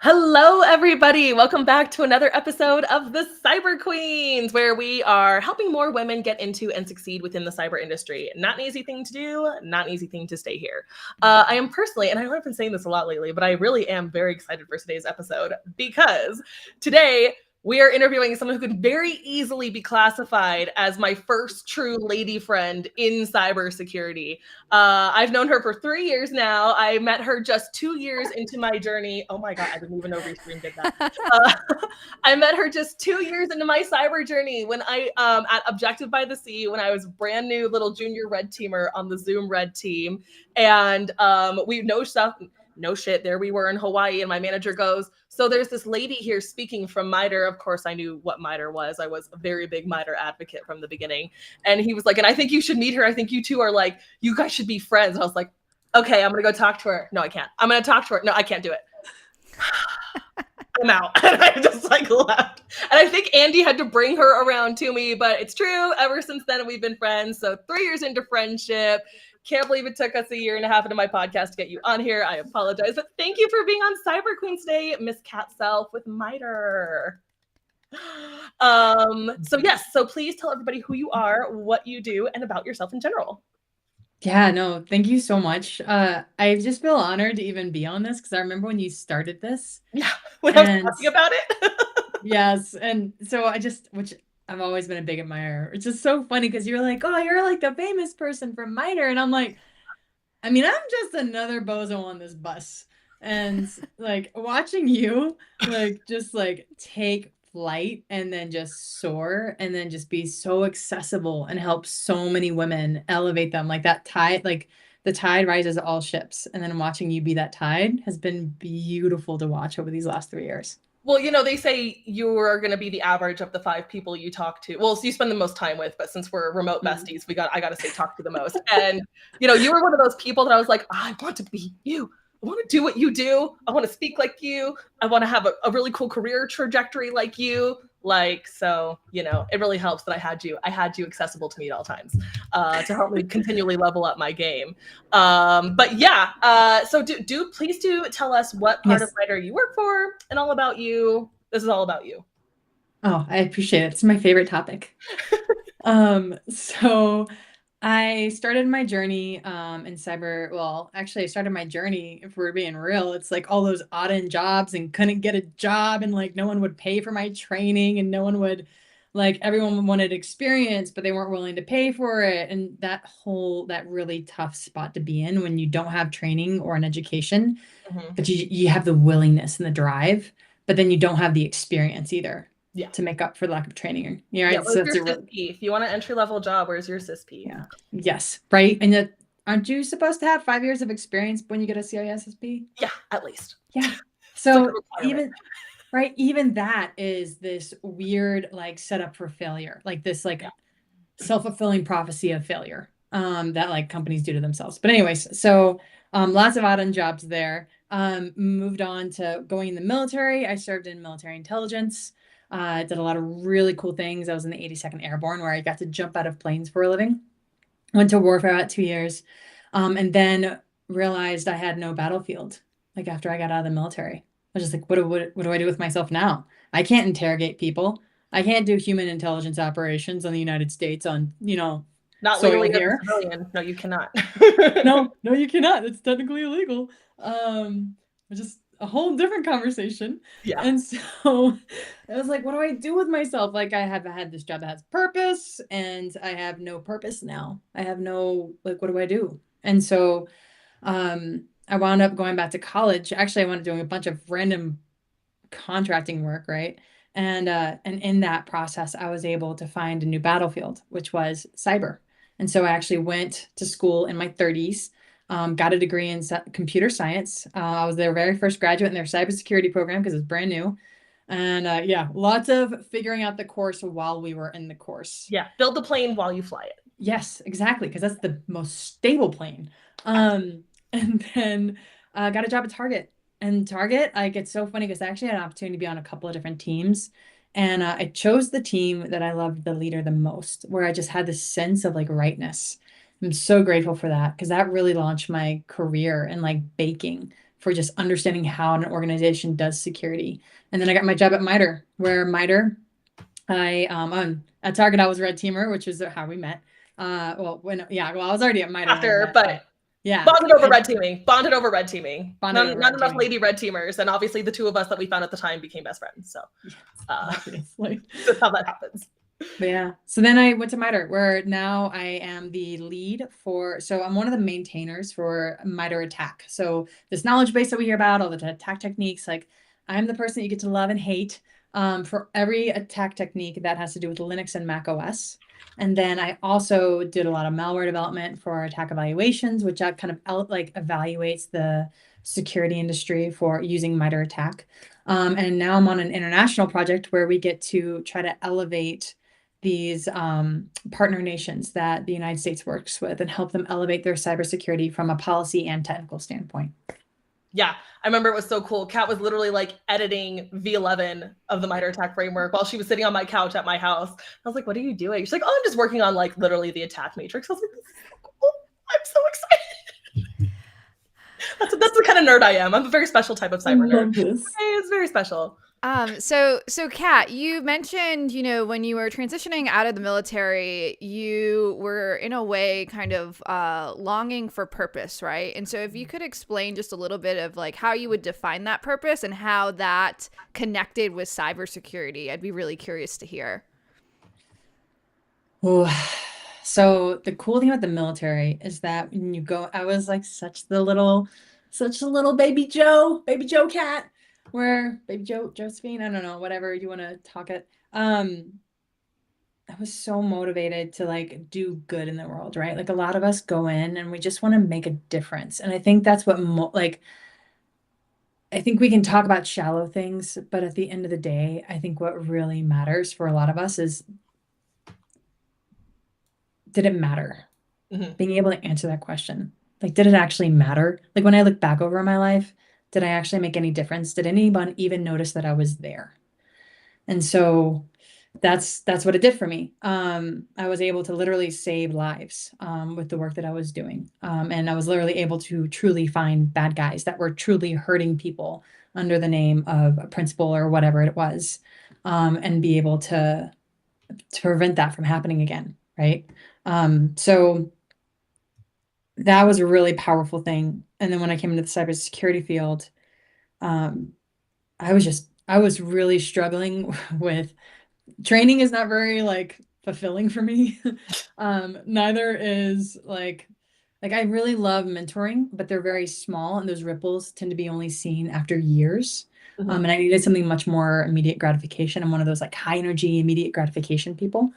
Hello, everybody. Welcome back to another episode of the Cyber Queens, where we are helping more women get into and succeed within the cyber industry. Not an easy thing to do, not an easy thing to stay here. I am personally, and I know I've been saying this a lot lately, but I really am very excited for today's episode because today we are interviewing someone who could very easily be classified as my first true lady friend in cybersecurity. I've known her for 3 years now. I met her just 2 years into my journey. Oh my God, I didn't even know Restream did that. I met her just 2 years into my cyber journey when I, at Objective by the Sea, when I was brand new little junior red teamer on the Zoom red team. And we know stuff. No shit, there we were in Hawaii, and my manager goes, so there's this lady here speaking from MITRE. Of course, I knew what MITRE was. I was a very big MITRE advocate from the beginning. And he was like, and I think you should meet her. I think you two are like, you guys should be friends. And I was like, okay, I'm going to go talk to her. No, I can't. I'm going to talk to her. No, I can't do it. I'm out. And I just like left. And I think Andy had to bring her around to me, but it's true. Ever since then, we've been friends. So 3 years into friendship. Can't believe it took us a year and a half into my podcast to get you on here. I apologize, but thank you for being on Cyber Queens today, Miss Cat Self with MITRE. So please tell everybody who you are, what you do, and about yourself in general. Yeah, no, thank you so much. I just feel honored to even be on this because I remember when you started this. Yeah, when I was And talking about it. yes, and so which I've always been a big admirer. It's just so funny because you're like, oh, you're like the famous person from MITRE. And I'm like, I mean, I'm just another bozo on this bus. And like watching you just take flight and then just soar and then just be so accessible and help so many women elevate them like that tide, like the tide rises all ships. And then watching you be that tide has been beautiful to watch over these last 3 years. Well, they say you're going to be the average of the 5 people you talk to. Well, so you spend the most time with, but since we're remote besties, I got to say talk to the most. And, you were one of those people that I was like, I want to be you. I want to do what you do. I want to speak like you. I want to have a really cool career trajectory like you. So, it really helps that I had you accessible to me at all times to help me continually level up my game. But yeah, so please tell us what part of MITRE you work for and all about you. This is all about you. Oh, I appreciate it. It's my favorite topic. So I started my journey in cyber. Well, actually, I started my journey, if we're being real, it's like all those odd-end jobs and couldn't get a job and like no one would pay for my training and no one would everyone wanted experience, but they weren't willing to pay for it. And that really tough spot to be in when you don't have training or an education, but you have the willingness and the drive, but then you don't have the experience either. Yeah. To make up for the lack of training. Yeah, right. Yeah, so your CFP? If you want an entry-level job, where's your CFP? Yeah. Yes. Right. And aren't you supposed to have 5 years of experience when you get a CISSP? Yeah, at least. Yeah. So even that is this weird setup for failure, this self-fulfilling prophecy of failure that companies do to themselves. But anyways, so lots of odd-end jobs there. Moved on to going in the military. I served in military intelligence. I did a lot of really cool things. I was in the 82nd Airborne where I got to jump out of planes for a living. Went to war for about 2 years. And then realized I had no battlefield. After I got out of the military, I was just like, what do I do with myself now? I can't interrogate people. I can't do human intelligence operations on the United States on, not legally here. No, you cannot. No, you cannot. It's technically illegal. Just a whole different conversation. Yeah. And so I was like, what do I do with myself? I have had this job that has purpose and I have no purpose now. I have no, what do I do? And so I wound up going back to college. Actually, I wound up doing a bunch of random contracting work, right? And in that process, I was able to find a new battlefield, which was cyber. And so I actually went to school in my 30s. Got a degree in computer science. I was their very first graduate in their cybersecurity program because it's brand new. And yeah, lots of figuring out the course while we were in the course. Yeah, build the plane while you fly it. Yes, exactly, because that's the most stable plane. And then got a job at Target. And Target, it's so funny because I actually had an opportunity to be on a couple of different teams. And I chose the team that I loved the leader the most, where I just had this sense of rightness. I'm so grateful for that because that really launched my career in baking for just understanding how an organization does security. And then I got my job at MITRE, where MITRE, at Target, I was a red teamer, which is how we met. I was already at MITRE when we met, but yeah. Bonded over red teaming. Bonded Not enough lady red teamers. And obviously the two of us that we found at the time became best friends. So obviously. That's how that happens. But yeah. So then I went to MITRE, where now I am the lead so I'm one of the maintainers for MITRE ATT&CK. So this knowledge base that we hear about, all the attack techniques, like I'm the person that you get to love and hate for every attack technique that has to do with Linux and Mac OS. And then I also did a lot of malware development for attack evaluations, which kind of evaluates the security industry for using MITRE ATT&CK. And now I'm on an international project where we get to try to elevate these partner nations that the United States works with and help them elevate their cybersecurity from a policy and technical standpoint. Yeah, I remember it was so cool. Kat was literally like editing V11 of the MITRE ATT&CK framework while she was sitting on my couch at my house. I was like, what are you doing? She's like, oh, I'm just working on like literally the attack matrix. I was like, this is so cool. I'm so excited. That's the kind of nerd I am. I'm a very special type of cyber nerd. It's very special. So Kat, you mentioned, when you were transitioning out of the military, you were in a way kind of longing for purpose, right? And so if you could explain just a little bit of like how you would define that purpose and how that connected with cybersecurity, I'd be really curious to hear. Ooh. So the cool thing about the military is that when you go, I was like such a little baby Joe cat. Where baby Josephine, I don't know, whatever you want to talk it. I was so motivated to like do good in the world, right? Like a lot of us go in and we just want to make a difference. And I think that's what I think we can talk about shallow things, but at the end of the day, I think what really matters for a lot of us is, did it matter? Mm-hmm. Being able to answer that question. Like, did it actually matter? Like when I look back over my life, did I actually make any difference? Did anyone even notice that I was there? And so that's what it did for me. I was able to literally save lives with the work that I was doing. And I was literally able to truly find bad guys that were truly hurting people under the name of a principal or whatever it was, and be able to prevent that from happening again, right? So that was a really powerful thing. And then when I came into the cybersecurity field, I was really struggling with training is not very like fulfilling for me. Neither is like I really love mentoring, but they're very small and those ripples tend to be only seen after years. Mm-hmm. And I needed something much more immediate gratification. I'm one of those like high energy, immediate gratification people.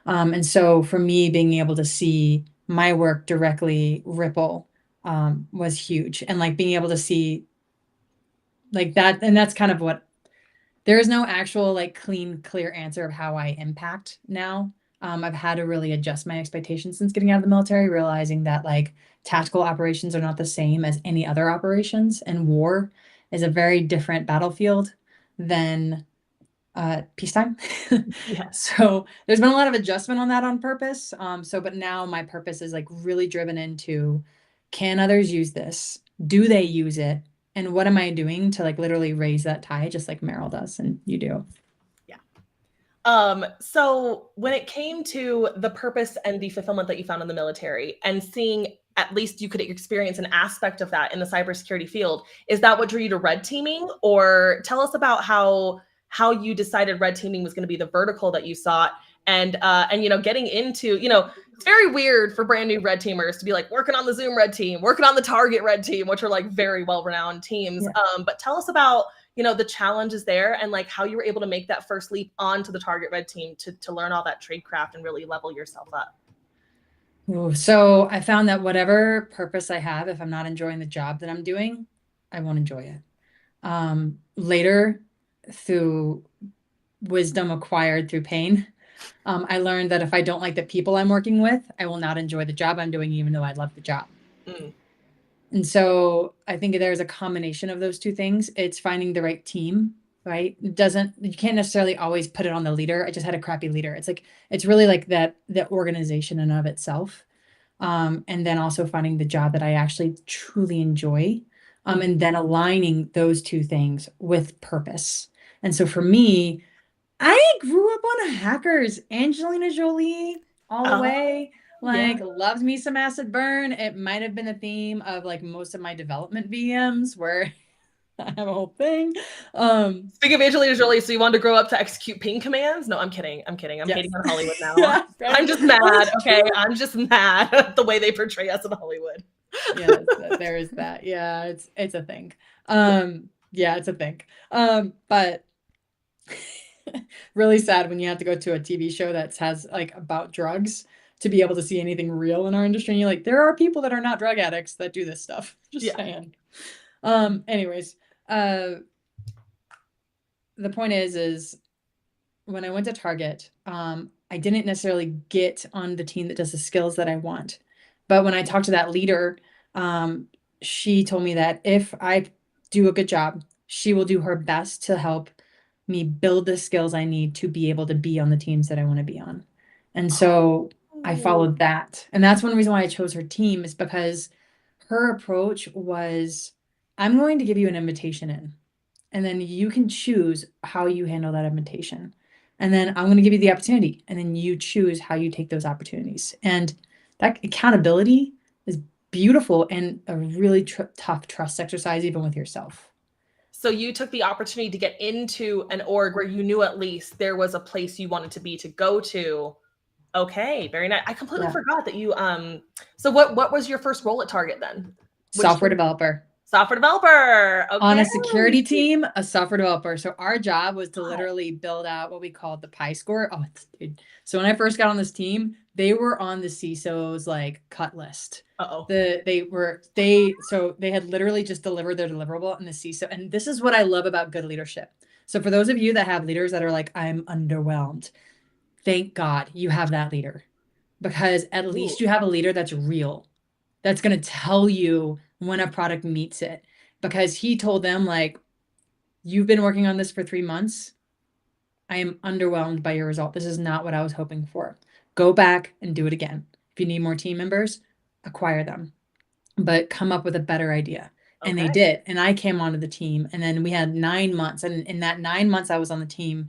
And so for me, being able to see my work directly ripple was huge. And like being able to see like that, and that's kind of what, there is no actual like clear answer of how I impact now. I've had to really adjust my expectations since getting out of the military, realizing that like tactical operations are not the same as any other operations, and war is a very different battlefield than peacetime. Yeah. So there's been a lot of adjustment on that on purpose. But now my purpose is like really driven into, can others use this? Do they use it? And what am I doing to like literally raise that tide, just like Meryl does and you do? Yeah. So when it came to the purpose and the fulfillment that you found in the military and seeing at least you could experience an aspect of that in the cybersecurity field, is that what drew you to red teaming? Or tell us about how you decided red teaming was going to be the vertical that you sought, and getting into, it's very weird for brand new red teamers to be like working on the Zoom red team, working on the Target red team, which are like very well-renowned teams. Yeah. But tell us about, the challenges there and like how you were able to make that first leap onto the Target red team to learn all that trade craft and really level yourself up. Ooh, so I found that whatever purpose I have, if I'm not enjoying the job that I'm doing, I won't enjoy it. Later, through wisdom acquired through pain, I learned that if I don't like the people I'm working with, I will not enjoy the job I'm doing, even though I love the job. Mm. And so I think there's a combination of those two things. It's finding the right team, right? You can't necessarily always put it on the leader. I just had a crappy leader. It's really like that organization in and of itself. And then also finding the job that I actually truly enjoy. and then aligning those two things with purpose. And so for me, I grew up on Hackers, Angelina Jolie, all the way. Like, loved me some acid burn. It might have been a theme of like most of my development VMs where I have a whole thing. Speaking of Angelina Jolie, so you wanted to grow up to execute ping commands? No, I'm kidding. I'm kidding. I'm hating on Hollywood now. Yeah, I'm just mad. Okay, I'm just mad at the way they portray us in Hollywood. Yeah, there is that. Yeah, it's a thing. Yeah, it's a thing. But really sad when you have to go to a TV show that has like about drugs to be able to see anything real in our industry. And you're like, there are people that are not drug addicts that do this stuff. Just saying. Anyways, the point is when I went to Target, I didn't necessarily get on the team that does the skills that I want. But when I talked to that leader, she told me that if I do a good job, she will do her best to help me build the skills I need to be able to be on the teams that I want to be on. And so I followed that. And that's one reason why I chose her team, is because her approach was, I'm going to give you an invitation in, and then you can choose how you handle that invitation. And then I'm going to give you the opportunity, and then you choose how you take those opportunities. And that accountability is beautiful and a really tough trust exercise, even with yourself. So you took the opportunity to get into an org where you knew at least there was a place you wanted to be, to go to. Okay, very nice. I completely forgot that you so what was your first role at Target then? Software developer. Software developer. Okay. On a security team, a software developer. So our job was to literally build out what we called the PI score. Oh, dude. So when I first got on this team, they were on the CISO's like cut list. They had literally just delivered their deliverable in the CISO. And this is what I love about good leadership. So for those of you that have leaders that are like, I'm underwhelmed, thank God you have that leader, because at least you have a leader that's real, that's going to tell you when a product meets it. Because he told them, like, you've been working on this for 3 months. I am underwhelmed by your result. This is not what I was hoping for. Go back and do it again. If you need more team members, acquire them, but come up with a better idea. And they did. And I came onto the team, and then we had 9 months. And in that 9 months I was on the team,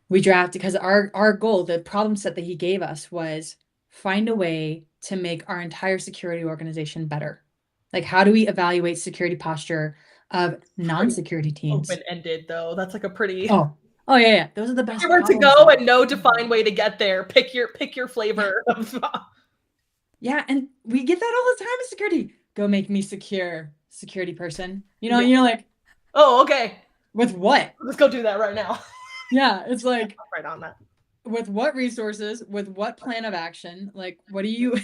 we drafted, because our goal, the problem set that he gave us was find a way to make our entire security organization better. Like, how do we evaluate security posture of non-security teams? Open-ended, though. That's like a pretty yeah. Those are the best. Where to go and no defined way to get there. Pick your flavor of. Yeah, and we get that all the time in security. Go make me security person. You know, you're like, oh, okay. With what? Let's go do that right now. Yeah, it's like right on that. With what resources, with what plan of action, like, what do you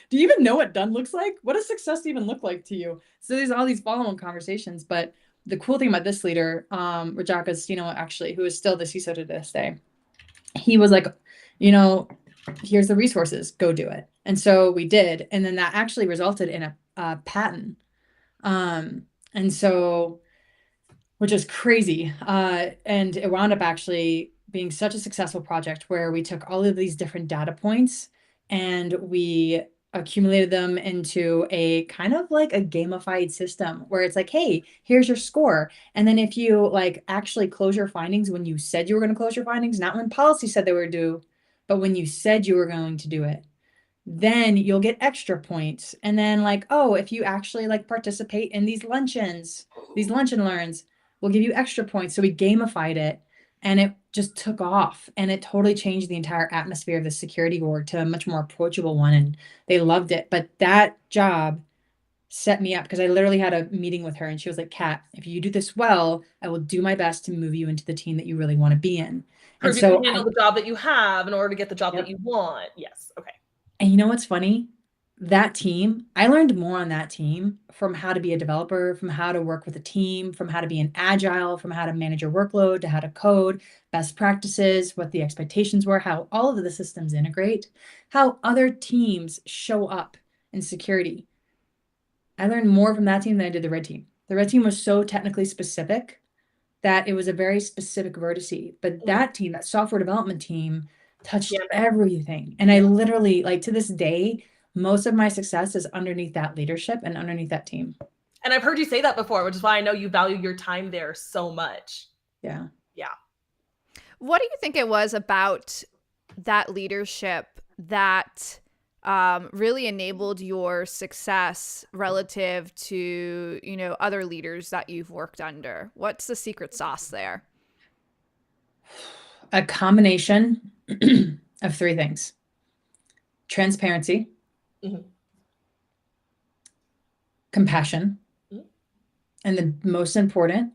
even know what done looks like? What does success even look like to you? So there's all these follow-on conversations. But the cool thing about this leader, Rajaka Stino, actually, who is still the CISO to this day, he was like, here's the resources, go do it. And so we did. And then that actually resulted in a patent. And so, which is crazy. And it wound up actually being such a successful project where we took all of these different data points and we accumulated them into a kind of like a gamified system where it's like, hey, here's your score. And then if you like actually close your findings when you said you were going to close your findings, not when policy said they were due, but when you said you were going to do it, then you'll get extra points. And then like, oh, if you actually like participate in these luncheon learns, we'll give you extra points. So we gamified it, and it just took off, and it totally changed the entire atmosphere of the security org to a much more approachable one. And they loved it. But that job set me up, because I literally had a meeting with her and she was like, Kat, if you do this well, I will do my best to move you into the team that you really want to be in. And so you can handle the job that you have in order to get the job that you want. Yes. Okay. And you know what's funny? That team, I learned more on that team from how to be a developer, from how to work with a team, from how to be an agile, from how to manage your workload, to how to code, best practices, what the expectations were, how all of the systems integrate, how other teams show up in security. I learned more from that team than I did the red team. The red team was so technically specific that it was a very specific vertice. But that team, that software development team, touched everything. And I literally, like, to this day, most of my success is underneath that leadership and underneath that team. And I've heard you say that before, which is why I know you value your time there so much. Yeah. Yeah. What do you think it was about that leadership that really enabled your success relative to, you know, other leaders that you've worked under? What's the secret sauce there? A combination of three things: transparency, compassion, and the most important,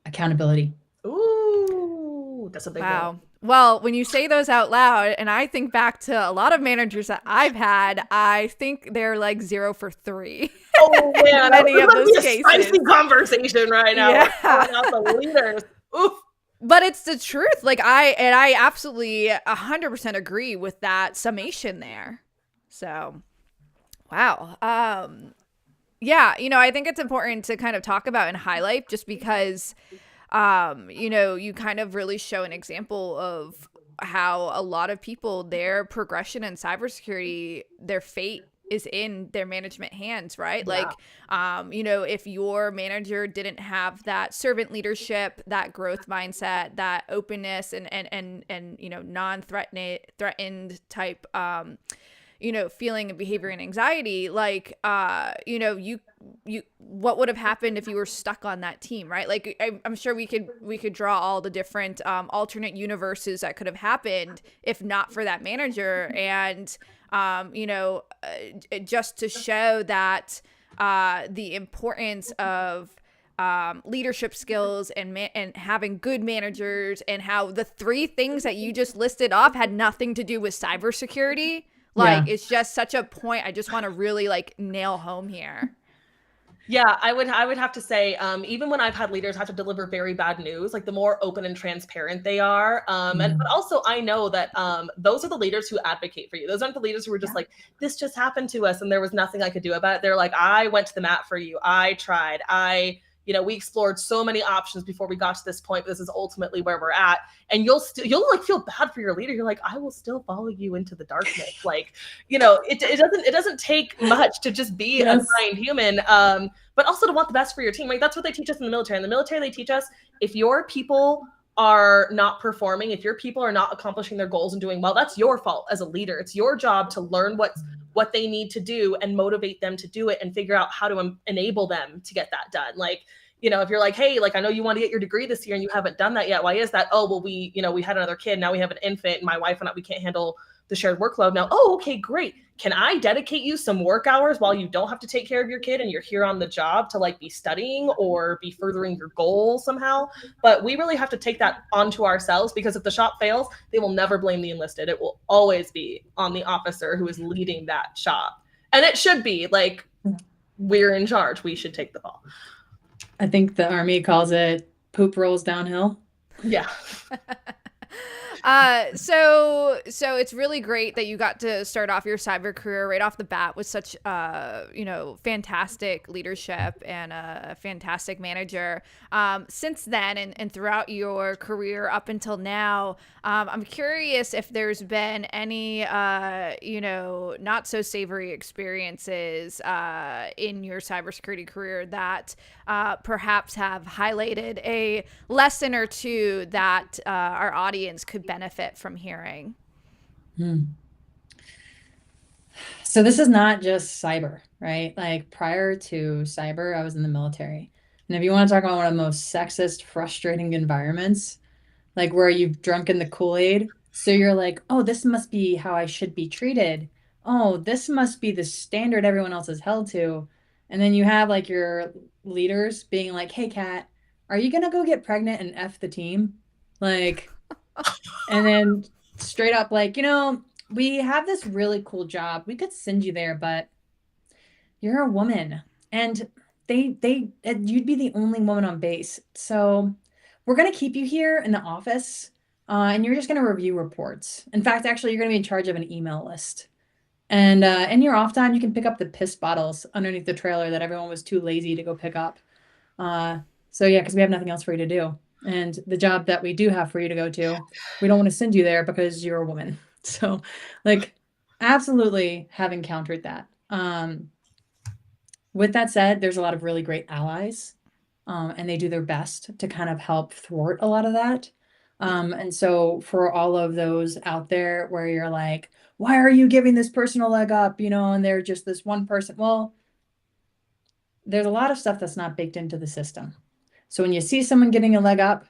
accountability. Ooh, that's a big one. Well, when you say those out loud, and I think back to a lot of managers that I've had, I think they're like 0 for 3. Oh man, many of those cases. Spicy conversation right now. Yeah. We're calling out the leaders. Oof. But it's the truth. Like I absolutely 100% agree with that summation there. So, wow. Yeah, you know, I think it's important to kind of talk about and highlight, just because you know, you kind of really show an example of how a lot of people, their progression in cybersecurity, their fate is in their management hands, right? Yeah. Like, you know, if your manager didn't have that servant leadership, that growth mindset, that openness and you know, threatened type, you know, feeling of behavior and anxiety, like, you know, you what would have happened if you were stuck on that team, right? Like, I'm sure we could draw all the different alternate universes that could have happened if not for that manager. And you know, just to show that the importance of leadership skills and having good managers, and how the three things that you just listed off had nothing to do with cybersecurity. Like, it's just such a point I just want to really like nail home here. Yeah, I would have to say, even when I've had leaders have to deliver very bad news, like the more open and transparent they are, but also I know that those are the leaders who advocate for you. Those aren't the leaders who are just like, this just happened to us and there was nothing I could do about it. They're like, I went to the mat for you. I tried. You know, we explored so many options before we got to this point, but this is ultimately where we're at. And you'll like feel bad for your leader. You're like, I will still follow you into the darkness. Like, you know, it doesn't take much to just be a kind human, but also to want the best for your team. Like, that's what they teach us in the military. In the military, they teach us, if your people are not performing, if your people are not accomplishing their goals and doing well, that's your fault as a leader. It's your job to learn what they need to do and motivate them to do it and figure out how to enable them to get that done. Like, you know, if you're like, hey, like, I know you want to get your degree this year and you haven't done that yet. Why is that? Oh, well, we had another kid. Now we have an infant, and my wife and I, we can't handle the shared workload now. Oh, okay, great. Can I dedicate you some work hours while you don't have to take care of your kid and you're here on the job to like be studying or be furthering your goal somehow? But we really have to take that onto ourselves, because if the shop fails, they will never blame the enlisted. It will always be on the officer who is leading that shop. And it should be like, we're in charge. We should take the fall. I think the Army calls it poop rolls downhill. Yeah. So it's really great that you got to start off your cyber career right off the bat with such, you know, fantastic leadership and a fantastic manager. Since then and throughout your career up until now, I'm curious if there's been any, you know, not so savory experiences in your cybersecurity career that perhaps have highlighted a lesson or two that our audience could benefit from hearing. So this is not just cyber, right? Like, prior to cyber, I was in the military. And if you want to talk about one of the most sexist, frustrating environments, like where you've drunken the Kool-Aid, so you're like, oh, this must be how I should be treated. Oh, this must be the standard everyone else is held to. And then you have like your leaders being like, hey, Kat, are you going to go get pregnant and F the team? Like, and then straight up like, you know, we have this really cool job. We could send you there, but you're a woman and you'd be the only woman on base. So we're going to keep you here in the office and you're just going to review reports. In fact, actually, you're going to be in charge of an email list. And in your off time, you can pick up the piss bottles underneath the trailer that everyone was too lazy to go pick up. So yeah, because we have nothing else for you to do. And the job that we do have for you to go to, we don't want to send you there because you're a woman. So like, absolutely have encountered that. with that said, there's a lot of really great allies, and they do their best to kind of help thwart a lot of that. And so for all of those out there where you're like, why are you giving this person a leg up, and they're just this one person? Well, there's a lot of stuff that's not baked into the system. So when you see someone getting a leg up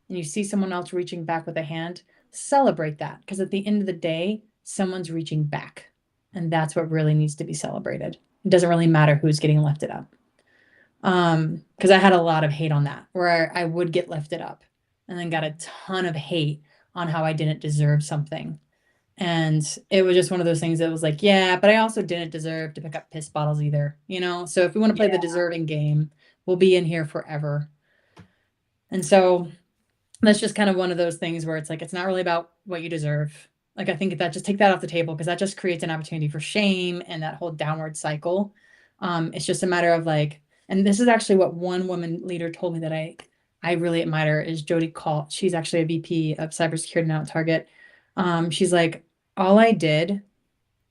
and you see someone else reaching back with a hand, celebrate that, because at the end of the day, someone's reaching back, and that's what really needs to be celebrated. It doesn't really matter who's getting lifted up. Because I had a lot of hate on that, where I would get lifted up and then got a ton of hate on how I didn't deserve something. And it was just one of those things that was like, yeah, but I also didn't deserve to pick up piss bottles either, So if we want to play the deserving game, we'll be in here forever. And so that's just kind of one of those things where it's like, it's not really about what you deserve. Like, I think that just take that off the table, because that just creates an opportunity for shame and that whole downward cycle. It's just a matter of like, and this is actually what one woman leader told me that I really admire, is Jody Calt. She's actually a VP of cybersecurity now at Target. She's like, all I did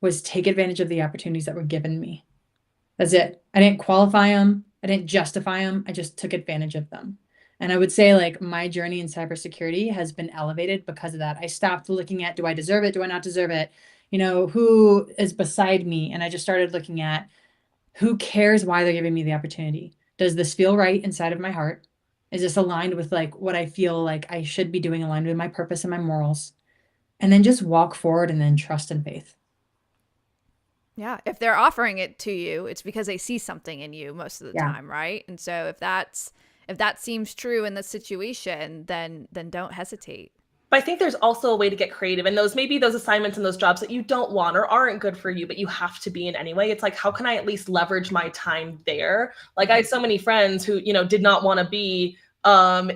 was take advantage of the opportunities that were given me. That's it. I didn't qualify them. I didn't justify them. I just took advantage of them. And I would say like my journey in cybersecurity has been elevated because of that. I stopped looking at, do I deserve it? Do I not deserve it? Who is beside me? And I just started looking at, who cares why they're giving me the opportunity? Does this feel right inside of my heart? Is this aligned with like what I feel like I should be doing, aligned with my purpose and my morals? And then just walk forward and then trust and faith. Yeah. If they're offering it to you, it's because they see something in you most of the time, right? And so if that seems true in the situation, then don't hesitate. But I think there's also a way to get creative, and maybe those assignments and those jobs that you don't want or aren't good for you, but you have to be in anyway. It's like, how can I at least leverage my time there? Like, I had so many friends who, did not want to be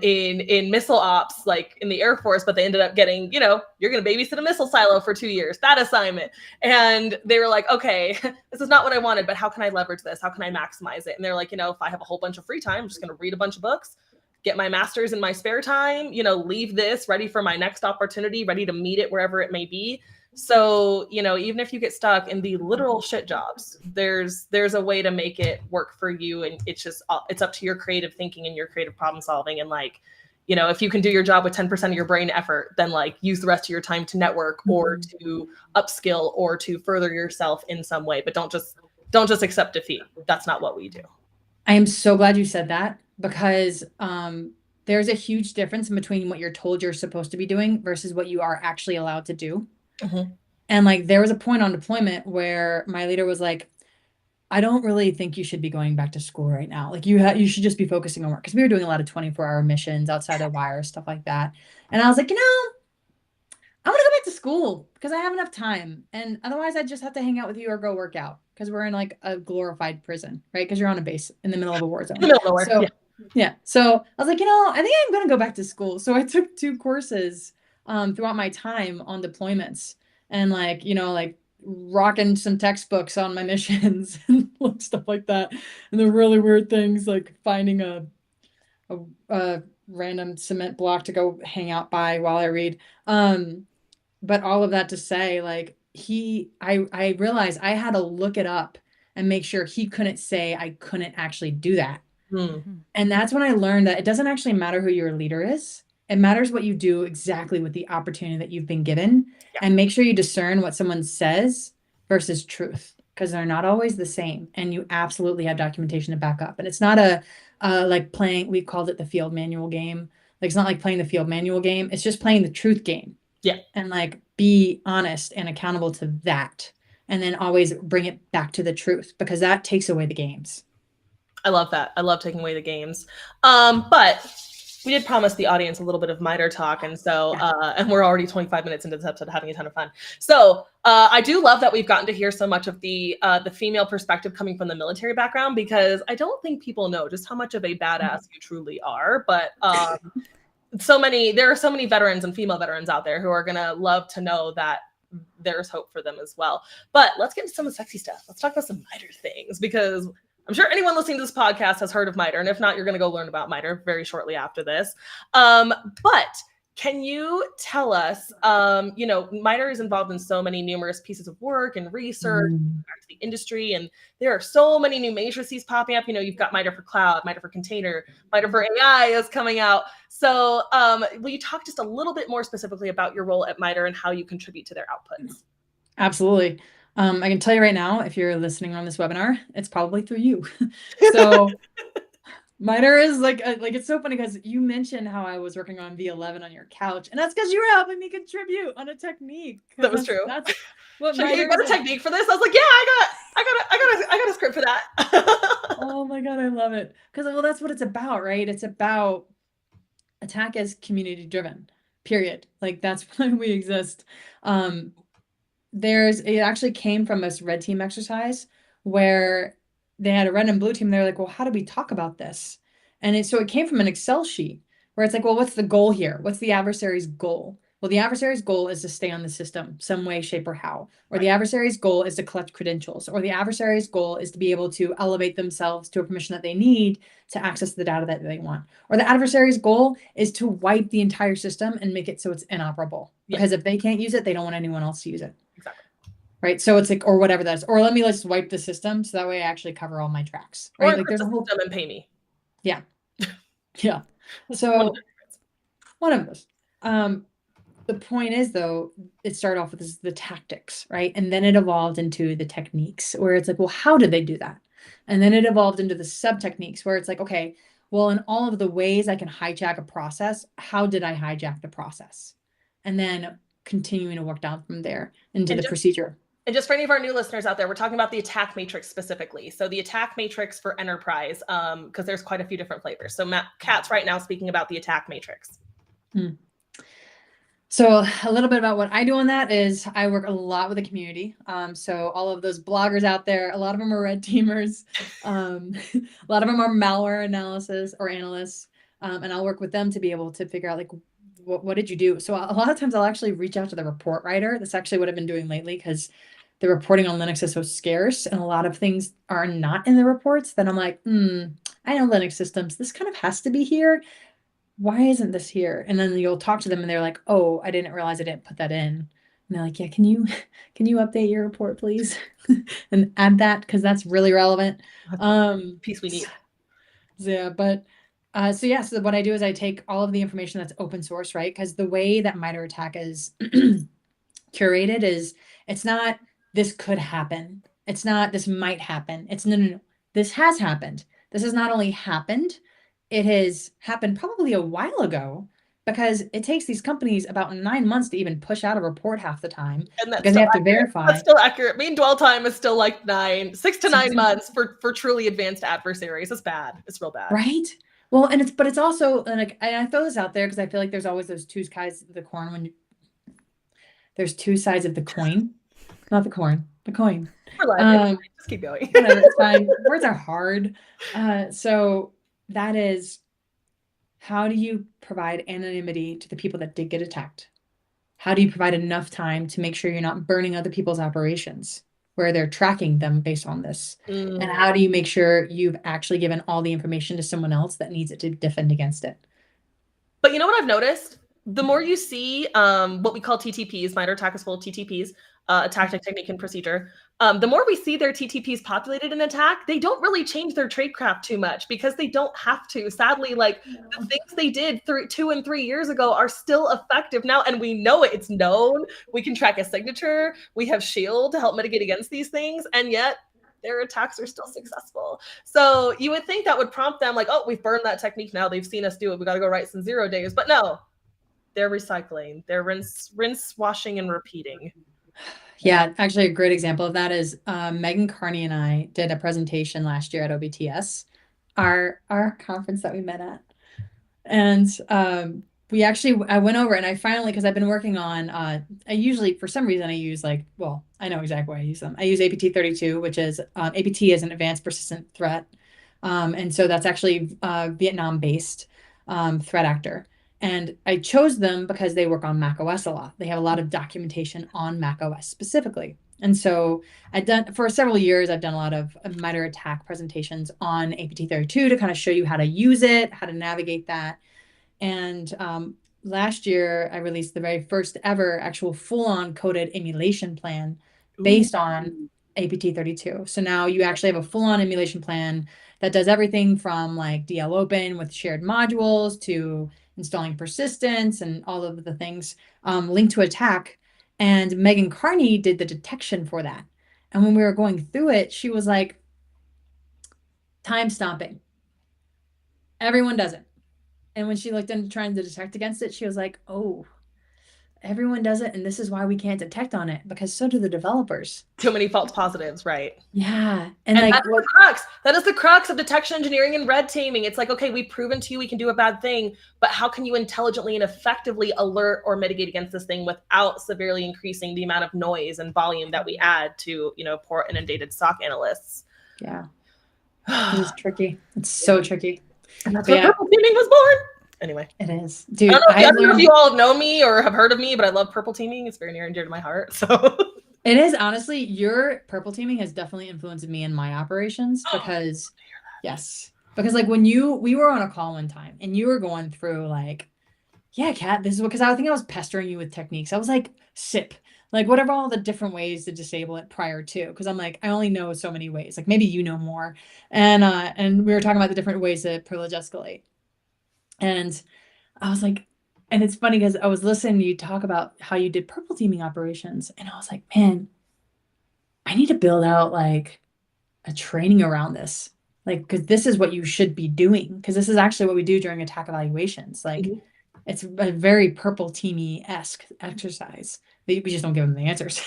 in missile ops, like in the Air Force, but they ended up getting, you're going to babysit a missile silo for 2 years, that assignment. And they were like, okay, this is not what I wanted, but how can I leverage this? How can I maximize it? And they're like, if I have a whole bunch of free time, I'm just going to read a bunch of books, get my master's in my spare time, leave this ready for my next opportunity, ready to meet it wherever it may be. So, even if you get stuck in the literal shit jobs, there's a way to make it work for you. And it's up to your creative thinking and your creative problem solving. And like, if you can do your job with 10% of your brain effort, then like use the rest of your time to network or to upskill or to further yourself in some way. But don't just accept defeat. That's not what we do. I am so glad you said that, because there's a huge difference between what you're told you're supposed to be doing versus what you are actually allowed to do. Mm-hmm. And like, there was a point on deployment where my leader was like, I don't really think you should be going back to school right now. Like, you should just be focusing on work. Because we were doing a lot of 24-hour missions outside of wire, stuff like that. And I was like, I want to go back to school because I have enough time. And otherwise, I just have to hang out with you or go work out, because we're in like a glorified prison, right? Because you're on a base in the middle of a war zone. In the middle of nowhere. So, yeah. So I was like, I think I'm going to go back to school. So I took 2 courses throughout my time on deployments, and like, like rocking some textbooks on my missions and stuff like that. And the really weird things like finding a random cement block to go hang out by while I read. But all of that to say, like, I realized I had to look it up and make sure he couldn't say I couldn't actually do that. Mm-hmm. And that's when I learned that it doesn't actually matter who your leader is. It matters what you do exactly with the opportunity that you've been given. Yeah. And make sure you discern what someone says versus truth, because they're not always the same. And you absolutely have documentation to back up. And it's not like playing, we called it the field manual game. Like, it's not like playing the field manual game. It's just playing the truth game. Yeah. And like, be honest and accountable to that. And then always bring it back to the truth, because that takes away the games. I love that. I love taking away the games. But we did promise the audience a little bit of MITRE talk. And so, and we're already 25 minutes into this episode, having a ton of fun. So I do love that we've gotten to hear so much of the female perspective coming from the military background, because I don't think people know just how much of a badass you truly are. But there are so many veterans and female veterans out there who are going to love to know that there's hope for them as well. But let's get into some of the sexy stuff. Let's talk about some MITRE things, because I'm sure anyone listening to this podcast has heard of MITRE. And if not, you're going to go learn about MITRE very shortly after this. But Can you tell us, MITRE is involved in so many numerous pieces of work and research, back to the industry, and there are so many new matrices popping up. You've got MITRE for cloud, MITRE for container, MITRE for AI is coming out. So will you talk just a little bit more specifically about your role at MITRE and how you contribute to their outputs? Absolutely. I can tell you right now, if you're listening on this webinar, it's probably through you. So MITRE is like it's so funny because you mentioned how I was working on V11 on your couch, and that's because you were helping me contribute on a technique. That was true. That's what MITRE you got a technique for this? I was like, yeah, I got a script for that. Oh my God, I love it. Because that's what it's about, right? It's about attack as community driven, period. Like that's why we exist. It actually came from this red team exercise where they had a red and blue team. They're like, well, how do we talk about this? And so it came from an Excel sheet where it's like, well, what's the goal here? What's the adversary's goal? Well, the adversary's goal is to stay on the system some way, shape, or how. Or the adversary's goal is to collect credentials. Or the adversary's goal is to be able to elevate themselves to a permission that they need to access the data that they want. Or the adversary's goal is to wipe the entire system and make it so it's inoperable. Because if they can't use it, they don't want anyone else to use it. Exactly. Right. So it's like, or whatever that is. Or let's wipe the system so that way I actually cover all my tracks. Right. Or like there's a whole system and pay me. Yeah. Yeah. So one of those. The point is, though, it started off with the tactics, right? And then it evolved into the techniques where it's like, well, how did they do that? And then it evolved into the sub-techniques where it's like, okay, well, in all of the ways I can hijack a process, how did I hijack the process? And then continuing to work down from there into the procedure. And just for any of our new listeners out there, we're talking about the attack matrix specifically. So the attack matrix for enterprise, because there's quite a few different flavors. So Kat's right now speaking about the attack matrix. So a little bit about what I do on that is I work a lot with the community. So all of those bloggers out there, a lot of them are red teamers. A lot of them are malware analysis or analysts. And I'll work with them to be able to figure out like, what did you do? So a lot of times I'll actually reach out to the report writer. That's actually what I've been doing lately because the reporting on Linux is so scarce and a lot of things are not in the reports. Then I'm like, I know Linux systems. This kind of has to be here. Why isn't this here? And then you'll talk to them and they're like, oh, I didn't realize I didn't put that in. And they're like, yeah, can you update your report, please? And add that because that's really relevant. Piece we need. Yeah, but so what I do is I take all of the information that's open source, right? Because the way that MITRE ATT&CK is curated is it's not this could happen. It's not this might happen. It's no. This has happened. This has not only happened, it has happened probably a while ago because it takes these companies about 9 months to even push out a report half the time because they have to verify. That's still accurate. Mean dwell time is still like 6 to 9 months for truly advanced adversaries. It's bad. It's real bad. Right. Well, and it's also like I throw this out there because I feel like there's always those two sides of the coin there's two sides of the coin, not the corn, the coin. Just keep going. It's fine. Words are hard. So that is, how do you provide anonymity to the people that did get attacked? How do you provide enough time to make sure you're not burning other people's operations where they're tracking them based on this? And how do you make sure you've actually given all the information to someone else that needs it to defend against it? But you know what I've noticed? The more you see what we call TTPs, MITRE ATT&CK is full of TTPs, tactic, technique, and procedure. The more we see their TTPs populated in attack, they don't really change their tradecraft too much because they don't have to. Sadly, like the things they did 2 and 3 years ago are still effective now, and we know it. It's known. We can track a signature. We have Shield to help mitigate against these things, and yet their attacks are still successful. So you would think that would prompt them like, oh, we've burned that technique now. They've seen us do it. We got to go write some 0 days. But no, they're recycling. They're rinse, washing, and repeating. Yeah, actually a great example of that is Megan Carney and I did a presentation last year at OBTS, our conference that we met at. And I went over and I finally, because I've been working on, I usually, for some reason I use I know exactly why I use them. I use APT32, which is, APT is an advanced persistent threat. And so that's actually Vietnam-based threat actor. And I chose them because they work on macOS a lot. They have a lot of documentation on macOS specifically. And so for several years, I've done a lot of MITRE ATT&CK presentations on APT32 to kind of show you how to use it, how to navigate that. And last year I released the very first ever actual full-on coded emulation plan based on APT32. So now you actually have a full-on emulation plan that does everything from like DL Open with shared modules to installing persistence and all of the things linked to attack. And Megan Carney did the detection for that. And when we were going through it, she was like, time stomping. Everyone does it. And when she looked into trying to detect against it, she was like, oh, everyone does it. And this is why we can't detect on it, because so do the developers. Too many false positives, right? Yeah. And like, that's the crux. That is the crux of detection engineering and red teaming. It's like, okay, we've proven to you we can do a bad thing, but how can you intelligently and effectively alert or mitigate against this thing without severely increasing the amount of noise and volume that we add to, poor inundated SOC analysts? Yeah. It's tricky. It's so tricky. And that's where purple teaming was born. Anyway. It is. Dude, I don't know if you all have known me or have heard of me, but I love purple teaming. It's very near and dear to my heart. So it is, honestly, your purple teaming has definitely influenced me in my operations because because like when we were on a call one time and you were going through like, yeah, Kat, this is because I think I was pestering you with techniques. I was like, SIP, like whatever, all the different ways to disable it prior to, because I'm like, I only know so many ways, like maybe you know more. And we were talking about the different ways to privilege escalate. And I was like, and it's funny because I was listening to you talk about how you did purple teaming operations. And I was like, man, I need to build out like a training around this. Like, because this is what you should be doing. Because this is actually what we do during attack evaluations. Like, it's a very purple teamy-esque exercise. We just don't give them the answers.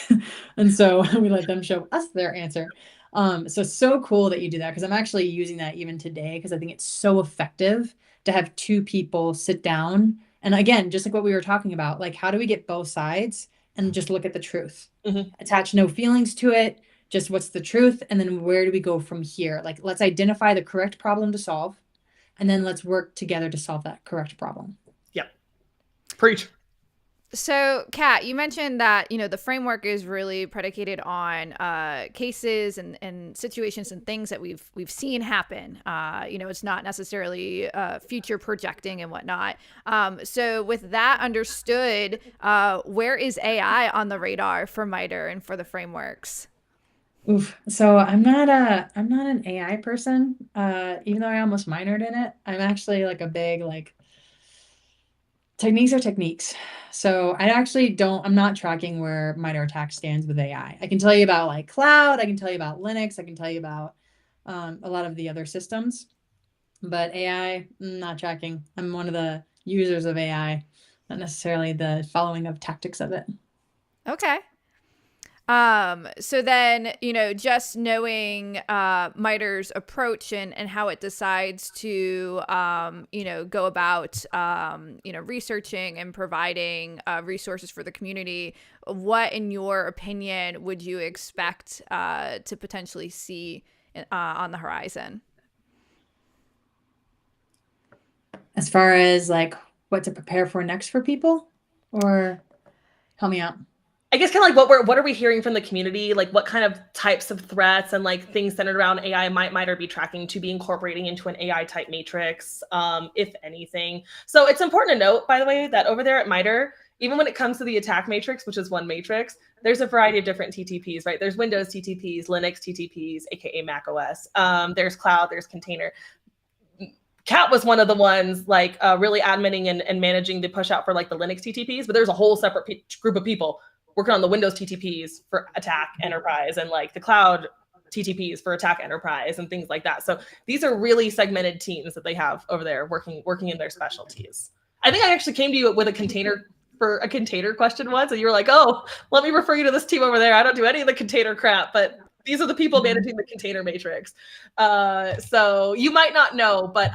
And so we let them show us their answer. So cool that you do that, because I'm actually using that even today because I think it's so effective to have two people sit down. And again, just like what we were talking about, like how do we get both sides and just look at the truth, attach no feelings to it, just what's the truth, and then where do we go from here? Like, let's identify the correct problem to solve, and then let's work together to solve that correct problem. Yep. Preach. So, Kat, you mentioned that, the framework is really predicated on cases and situations and things that we've seen happen. It's not necessarily future projecting and whatnot. So with that understood, where is AI on the radar for MITRE and for the frameworks? Oof. So I'm not an AI person, even though I almost minored in it. I'm actually like a big, like, techniques are techniques. So I'm not tracking where MITRE ATT&CK stands with AI. I can tell you about like cloud, I can tell you about Linux, I can tell you about a lot of the other systems, but AI, not tracking. I'm one of the users of AI, not necessarily the following of tactics of it. Okay. So then, just knowing MITRE's approach and how it decides to, go about, researching and providing resources for the community, what, in your opinion, would you expect to potentially see on the horizon? As far as like what to prepare for next for people, or help me out? I guess kind of like what are we hearing from the community? Like what kind of types of threats and like things centered around AI might be tracking to be incorporating into an AI type matrix, if anything. So it's important to note, by the way, that over there at MITRE, even when it comes to the attack matrix, which is one matrix, there's a variety of different TTPs, right? There's Windows TTPs, Linux TTPs, aka Mac OS. There's cloud, there's container. Kat was one of the ones like really adminning and managing the push out for like the Linux TTPs, but there's a whole separate group of people working on the Windows TTPs for attack enterprise and like the cloud TTPs for attack enterprise and things like that. So these are really segmented teams that they have over there working in their specialties. I think I actually came to you with a container question once, and you were like, oh, let me refer you to this team over there. I don't do any of the container crap, but these are the people managing the container matrix. So you might not know, but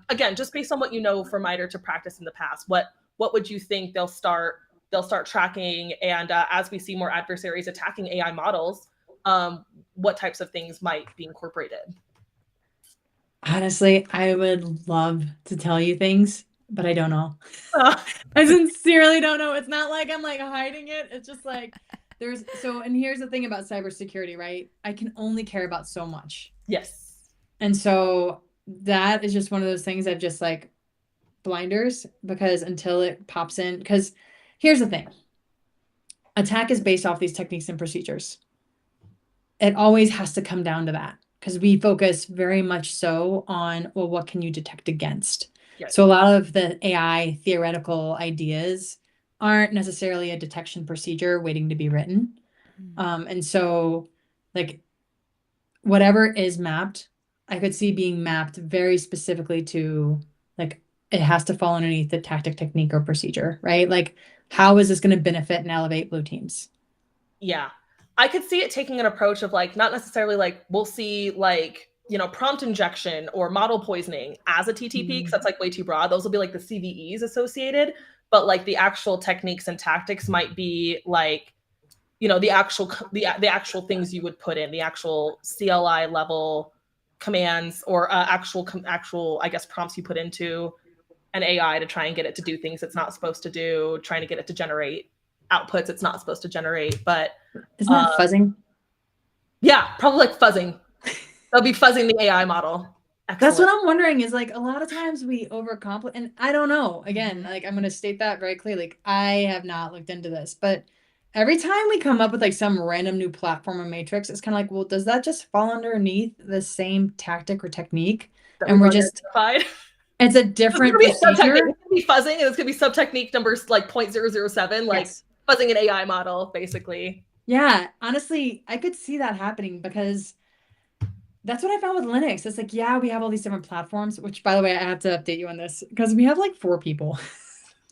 again, just based on what you know from MITRE to practice in the past, what would you think they'll start tracking? And as we see more adversaries attacking AI models, what types of things might be incorporated? Honestly, I would love to tell you things, but I don't know. I sincerely don't know. It's not like I'm like hiding it. It's just like and here's the thing about cybersecurity, right? I can only care about so much. Yes. And so that is just one of those things I've just like, blinders, because until it pops in, because here's the thing. Attack is based off these techniques and procedures. It always has to come down to that, because we focus very much so on, well, what can you detect against? Yes. So a lot of the AI theoretical ideas aren't necessarily a detection procedure waiting to be written. And so like whatever is mapped, I could see being mapped very specifically to like, it has to fall underneath the tactic, technique, or procedure, right? Like, how is this going to benefit and elevate blue teams? Yeah. I could see it taking an approach of like, not necessarily like, we'll see like, you know, prompt injection or model poisoning as a TTP, because that's like way too broad. Those will be like the CVEs associated, but like the actual techniques and tactics might be like, you know, the actual things you would put in, the actual CLI level commands or actual I guess prompts you put into an AI to try and get it to do things it's not supposed to do, trying to get it to generate outputs it's not supposed to generate. But isn't that fuzzing? Yeah, probably like fuzzing. They'll be fuzzing the AI model. Excellent. That's what I'm wondering, is like a lot of times we overcomplicate, and I don't know. Again, like I'm going to state that very clearly. Like, I have not looked into this, but every time we come up with like some random new platform or matrix, it's kind of like, well, does that just fall underneath the same tactic or technique? And we're just it's a different procedure. It's going to be fuzzing, and it's going to be sub technique numbers like 0.007, like fuzzing an AI model, basically. Yeah, honestly, I could see that happening, because that's what I found with Linux. It's like, yeah, we have all these different platforms, which, by the way, I have to update you on this, because we have like 4 people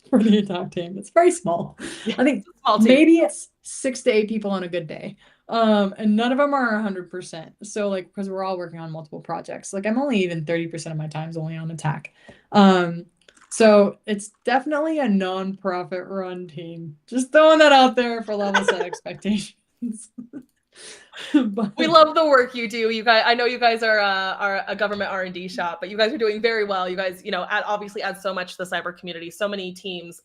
for the attack team. It's very small. I think maybe it's 6 to 8 people on a good day. And none of them are 100%. So like, because we're all working on multiple projects, like I'm only even 30% of my time's only on attack. So it's definitely a non-profit run team. Just throwing that out there for level set expectations. But we love the work you do. You guys, I know you guys are a government R&D shop, but you guys are doing very well. You guys, you know, obviously add so much to the cyber community. So many teams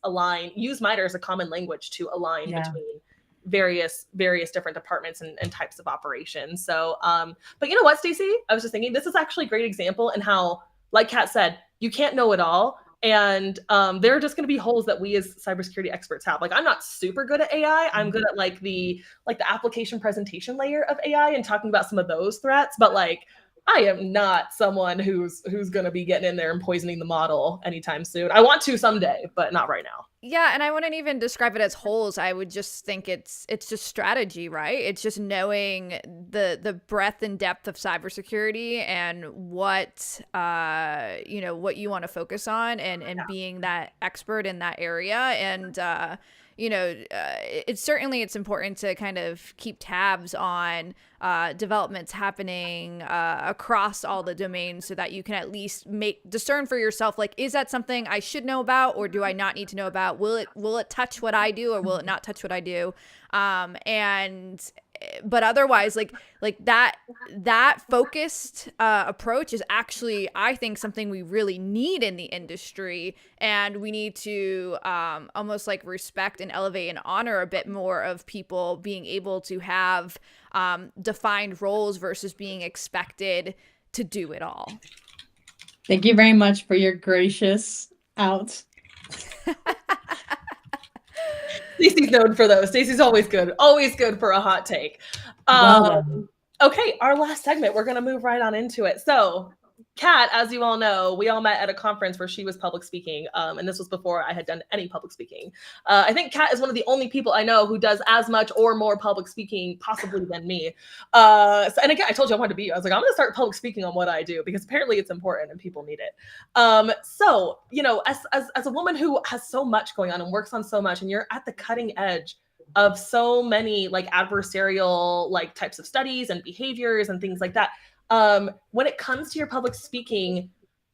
use MITRE as a common language to align between various different departments and types of operations. So, but you know what, Stacey? I was just thinking, this is actually a great example in how, like Kat said, you can't know it all. And there are just going to be holes that we as cybersecurity experts have. Like, I'm not super good at AI. I'm good at like the application presentation layer of AI and talking about some of those threats. But like, I am not someone who's going to be getting in there and poisoning the model anytime soon. I want to someday, but not right now. Yeah, and I wouldn't even describe it as holes. I would just think it's just strategy, right? It's just knowing the breadth and depth of cybersecurity and what you know, what you want to focus on, and being that expert in that area. And you know, it's important to kind of keep tabs on developments happening across all the domains, so that you can at least discern for yourself, like, is that something I should know about, or do I not need to know about? Will it touch what I do, or will it not touch what I do? But otherwise, like that focused approach is actually, I think, something we really need in the industry, and we need to almost like respect and elevate and honor a bit more of people being able to have defined roles versus being expected to do it all. Thank you very much for your gracious out. Stacey's known for those. Stacey's always good for a hot take. Okay, our last segment, we're going to move right on into it. So, Kat, as you all know, we all met at a conference where she was public speaking, and this was before I had done any public speaking. I think Kat is one of the only people I know who does as much or more public speaking possibly than me. And again, I told you I wanted to be you. I was like, I'm going to start public speaking on what I do, because apparently it's important and people need it. So, you know, as a woman who has so much going on and works on so much, and you're at the cutting edge of so many like adversarial like types of studies and behaviors and things like that. When it comes to your public speaking,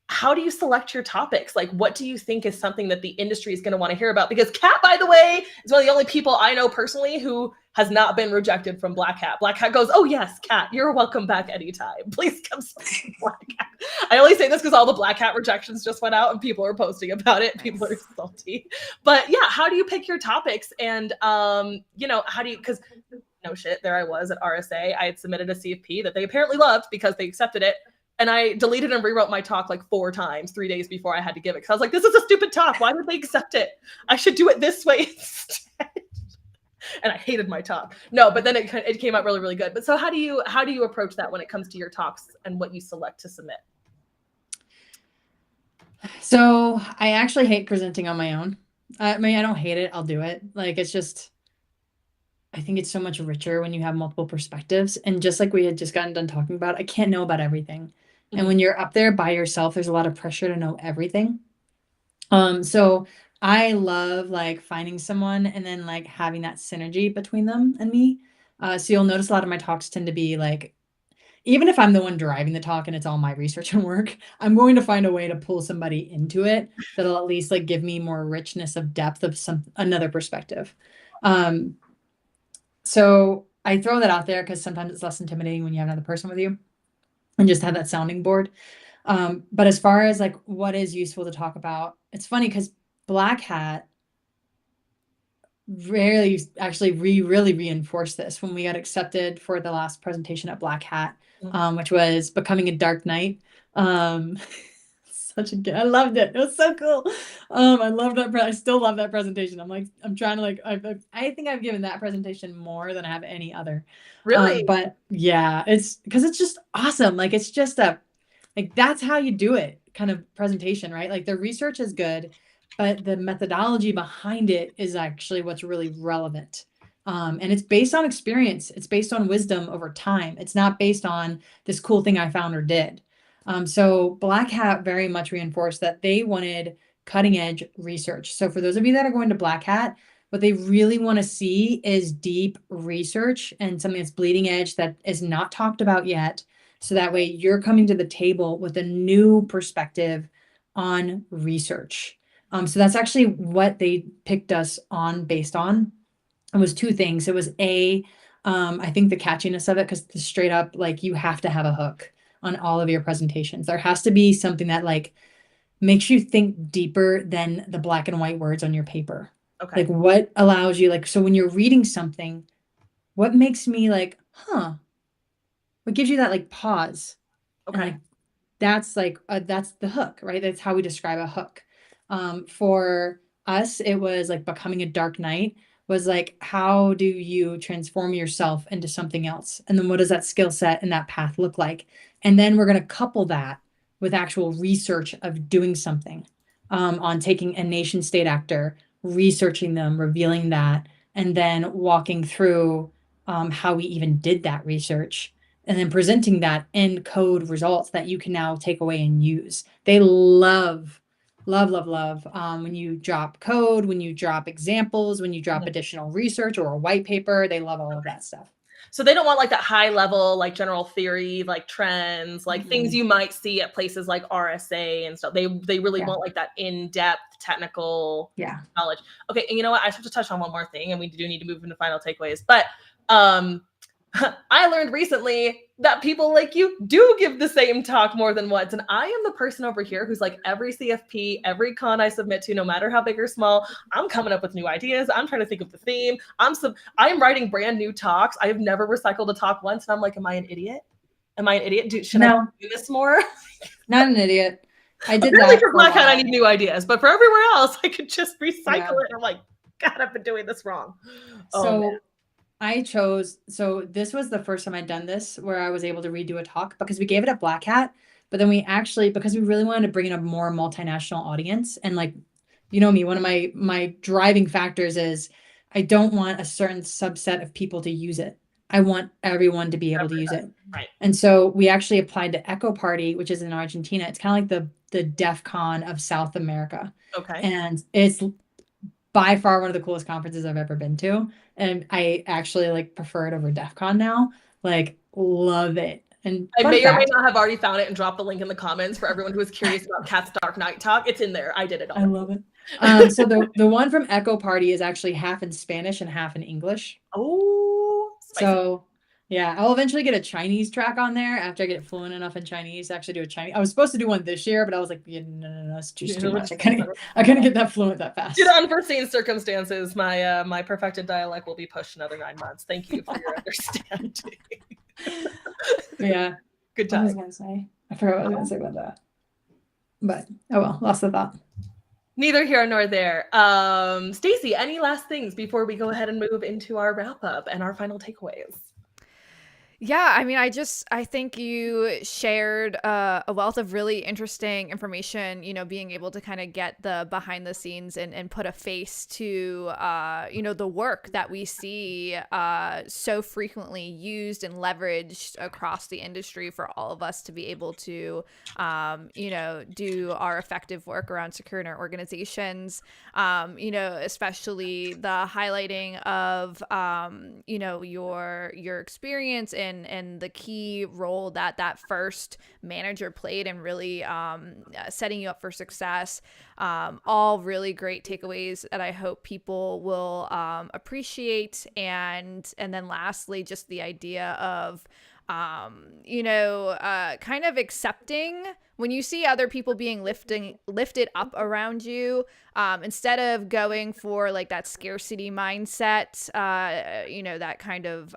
how do you select your topics? Like, what do you think is something that the industry is going to want to hear about? Because Kat, by the way, is one of the only people I know personally who has not been rejected from Black Hat. Black Hat goes, oh yes, Kat, you're welcome back anytime. Please come speak Black Hat. I only say this because all the Black Hat rejections just went out and people are posting about it. People are salty. But yeah, how do you pick your topics? And, you know, how do you, because no shit, there I was at RSA. I had submitted a CFP that they apparently loved because they accepted it. And I deleted and rewrote my talk like 4 times 3 days before I had to give it. Because I was like, this is a stupid talk. Why would they accept it? I should do it this way instead. And I hated my talk. No, but then it came out really, really good. But so how do you approach that when it comes to your talks and what you select to submit? So I actually hate presenting on my own. I mean, I don't hate it. I'll do it. Like, it's just, I think it's so much richer when you have multiple perspectives. And just like we had just gotten done talking about, I can't know about everything. Mm-hmm. And when you're up there by yourself, there's a lot of pressure to know everything. So I love like finding someone and then like having that synergy between them and me. So you'll notice a lot of my talks tend to be like, even if I'm the one driving the talk and it's all my research and work, I'm going to find a way to pull somebody into it that'll at least like give me more richness of depth of another perspective. So I throw that out there because sometimes it's less intimidating when you have another person with you and just have that sounding board. But as far as like what is useful to talk about, it's funny because Black Hat rarely actually really reinforced this when we got accepted for the last presentation at Black Hat, which was Becoming a Dark Knight. I loved it. It was so cool. I loved that. I still love that presentation. I'm trying to like, I think I've given that presentation more than I have any other. Really? But yeah, it's because it's just awesome. Like, it's just like, that's how you do it kind of presentation, right? Like, the research is good, but the methodology behind it is actually what's really relevant. And it's based on experience. It's based on wisdom over time. It's not based on this cool thing I found or did. So Black Hat very much reinforced that they wanted cutting edge research. So for those of you that are going to Black Hat, what they really want to see is deep research and something that's bleeding edge that is not talked about yet. So that way you're coming to the table with a new perspective on research. So that's actually what they picked us on based on. It was 2 things. It was I think the catchiness of it, because straight up, like, you have to have a hook on all of your presentations. There has to be something that like makes you think deeper than the black and white words on your paper. Okay. Like, what allows you, like, so when you're reading something, what makes me like, what gives you that like pause? Okay. And, like, that's like, that's the hook, right? That's how we describe a hook. For us, it was like Becoming a Dark Knight was like, how do you transform yourself into something else? And then what does that skill set and that path look like? And then we're going to couple that with actual research of doing something, on taking a nation state actor, researching them, revealing that, and then walking through how we even did that research, and then presenting that in code results that you can now take away and use. They love when you drop code, when you drop examples, when you drop additional research or a white paper. They love all of that stuff. So they don't want like that high level, like general theory, like trends, like things you might see at places like RSA and stuff. They really want like that in-depth technical knowledge. Okay, and you know what? I have to touch on one more thing, and we do need to move into final takeaways. But I learned recently that people like you do give the same talk more than once. And I am the person over here who's like, every CFP, every con I submit to, no matter how big or small, I'm coming up with new ideas. I'm trying to think of the theme. I am writing brand new talks. I have never recycled a talk once. And I'm like, am I an idiot? Am I an idiot? Should I do this more? Not an idiot. I did really that for Black Hat. I need new ideas, but for everywhere else, I could just recycle it. And I'm like, God, I've been doing this wrong. So this was the first time I'd done this where I was able to redo a talk, because we gave it at Black Hat, but then we actually, because we really wanted to bring in a more multinational audience, and like, you know me, one of my driving factors is I don't want a certain subset of people to use it. I want everyone to be able to use it. Right. And so we actually applied to Echo Party, which is in Argentina. It's kind of like the DEF CON of South America. Okay. And it's by far one of the coolest conferences I've ever been to. And I actually like prefer it over DEF CON now. Like, love it. And I may or may not have already found it and dropped the link in the comments for everyone who is curious about Kat's Dark Knight talk. It's in there. I did it all. I love it. So the one from Echo Party is actually half in Spanish and half in English. Oh, spicy. So yeah, I'll eventually get a Chinese track on there after I get fluent enough in Chinese to actually do a Chinese. I was supposed to do one this year, but I was like, no, it's just too much. I couldn't get that fluent that fast. Due to unforeseen circumstances, my perfected dialect will be pushed another 9 months. Thank you for your understanding. Yeah. Good time. I was gonna say. I forgot what I was going to say about that. But, oh well, lost the thought. Neither here nor there. Stacey, any last things before we go ahead and move into our wrap up and our final takeaways? Yeah, I mean, I think you shared a wealth of really interesting information, being able to kind of get the behind the scenes and put a face to, the work that we see so frequently used and leveraged across the industry for all of us to be able to, do our effective work around securing our organizations, especially the highlighting of, your experience and the key role that first manager played in really setting you up for success. All really great takeaways that I hope people will appreciate. And then lastly, just the idea of kind of accepting when you see other people being lifted up around you, instead of going for like that scarcity mindset, that kind of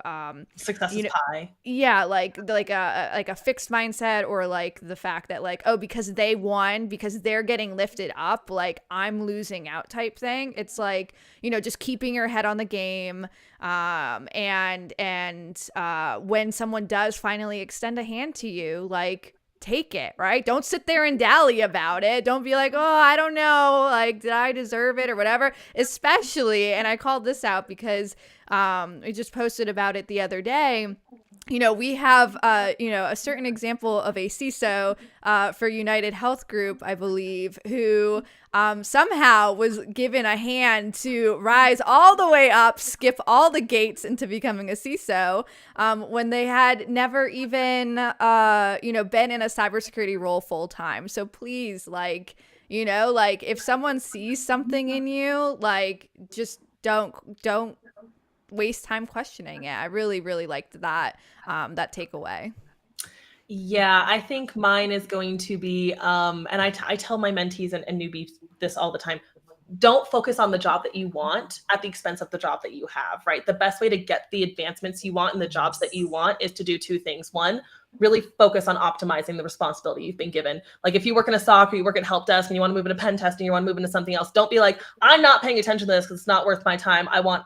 Success is pie. Yeah, like a fixed mindset, or like the fact that like, oh, because they won, because they're getting lifted up, like I'm losing out type thing. It's like, just keeping your head on the game. And when someone does finally extend a hand to you, like, take it, right? Don't sit there and dally about it. Don't be like, oh, I don't know, like, did I deserve it or whatever? Especially, and I called this out because we just posted about it the other day. We have, a certain example of a CISO for United Health Group, I believe, who somehow was given a hand to rise all the way up, skip all the gates into becoming a CISO, when they had never even, been in a cybersecurity role full time. So please, like, if someone sees something in you, like, just don't waste time questioning it. I really, really liked that takeaway. Yeah, I think mine is going to be, and I tell my mentees and newbies this all the time, don't focus on the job that you want at the expense of the job that you have, right? The best way to get the advancements you want and the jobs that you want is to do two things. One, really focus on optimizing the responsibility you've been given. Like if you work in a SOC or you work at help desk and you want to move into pen testing, you want to move into something else, don't be like, I'm not paying attention to this because it's not worth my time. I want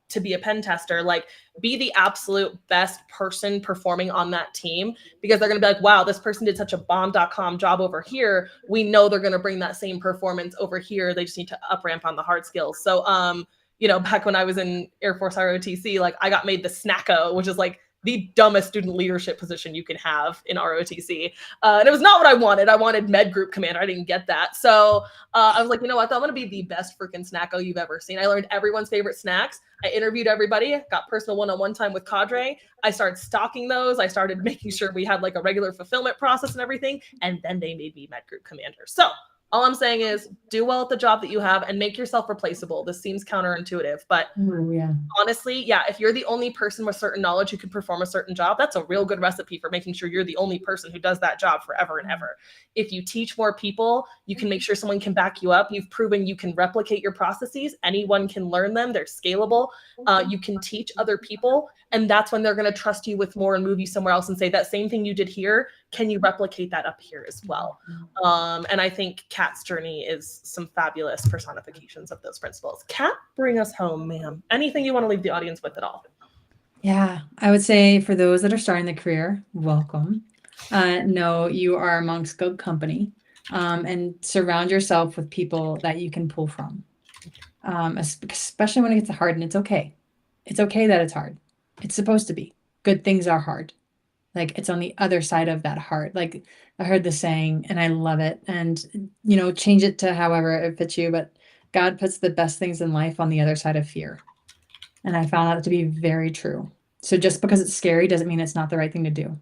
to be a pen tester. Like, be the absolute best person performing on that team, because they're going to be like, wow, this person did such a bomb.com job over here. We know they're going to bring that same performance over here. They just need to up ramp on the hard skills. So, back when I was in Air Force ROTC, like I got made the snacko, which is like the dumbest student leadership position you can have in ROTC. And it was not what I wanted. I wanted med group commander. I didn't get that. So I was like, you know what? I'm going to be the best freaking snacko you've ever seen. I learned everyone's favorite snacks. I interviewed everybody, got personal one-on-one time with cadre. I started stocking those. I started making sure we had like a regular fulfillment process and everything. And then they made me med group commander. So all I'm saying is do well at the job that you have and make yourself replaceable. This seems counterintuitive, but honestly, yeah, if you're the only person with certain knowledge who can perform a certain job, that's a real good recipe for making sure you're the only person who does that job forever and ever. If you teach more people, you can make sure someone can back you up. You've proven you can replicate your processes. Anyone can learn them. They're scalable. You can teach other people. And that's when they're going to trust you with more and move you somewhere else and say, that same thing you did here, can you replicate that up here as well? And I think Kat's journey is some fabulous personifications of those principles. Kat, bring us home, ma'am. Anything you want to leave the audience with at all? Yeah, I would say for those that are starting the career, welcome. No, you are amongst good company, and surround yourself with people that you can pull from, especially when it gets hard. And it's okay. It's okay that it's hard. It's supposed to be. Good things are hard. Like it's on the other side of that hard. Like I heard the saying and I love it. And, change it to however it fits you. But God puts the best things in life on the other side of fear. And I found that to be very true. So just because it's scary doesn't mean it's not the right thing to do.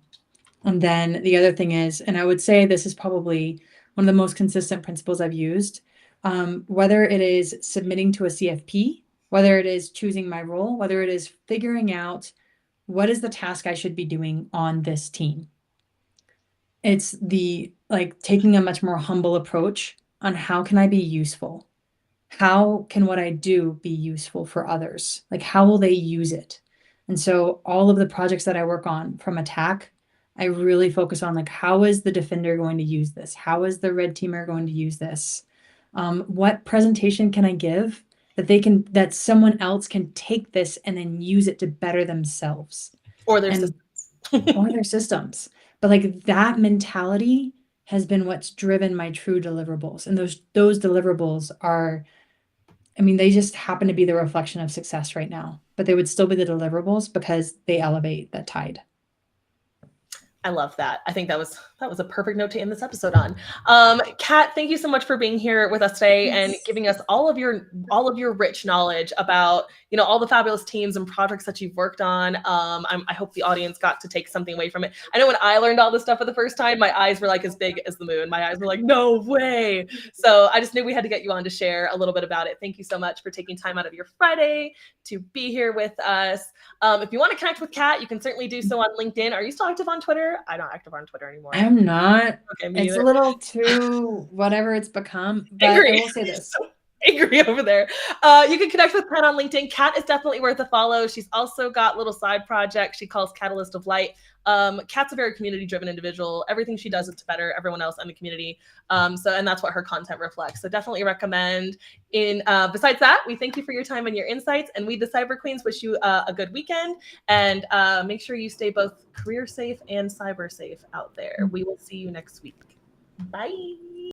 And then the other thing is, and I would say this is probably one of the most consistent principles I've used, whether it is submitting to a CFP, whether it is choosing my role, whether it is figuring out what is the task I should be doing on this team. It's taking a much more humble approach on how can I be useful? How can what I do be useful for others? Like how will they use it? And so all of the projects that I work on from attack, I really focus on like, how is the defender going to use this? How is the red teamer going to use this? What presentation can I give that someone else can take this and then use it to better themselves or their systems. or their systems. But like that mentality has been what's driven my true deliverables. And those deliverables are, I mean, they just happen to be the reflection of success right now, but they would still be the deliverables because they elevate that tide. I love that. I think that was a perfect note to end this episode on. Kat, thank you so much for being here with us today and giving us all of your rich knowledge about, you know, all the fabulous teams and projects that you've worked on. I hope the audience got to take something away from it. I know when I learned all this stuff for the first time, my eyes were like as big as the moon. My eyes were like, no way. So I just knew we had to get you on to share a little bit about it. Thank you so much for taking time out of your Friday to be here with us. If you want to connect with Kat, you can certainly do so on LinkedIn. Are you still active on Twitter? I'm not active on Twitter anymore. I'm not. Okay, it's a little too whatever it's become, but angry. I will say this. So angry over there. You can connect with Kat on LinkedIn. Kat is definitely worth a follow. She's also got little side projects she calls Catalyst of Light. Kat's a very community-driven individual. Everything she does is to better everyone else in the community. And that's what her content reflects. So definitely recommend. Besides that, we thank you for your time and your insights. And we, the Cyber Queens, wish you a good weekend. And make sure you stay both career safe and cyber safe out there. We will see you next week. Bye.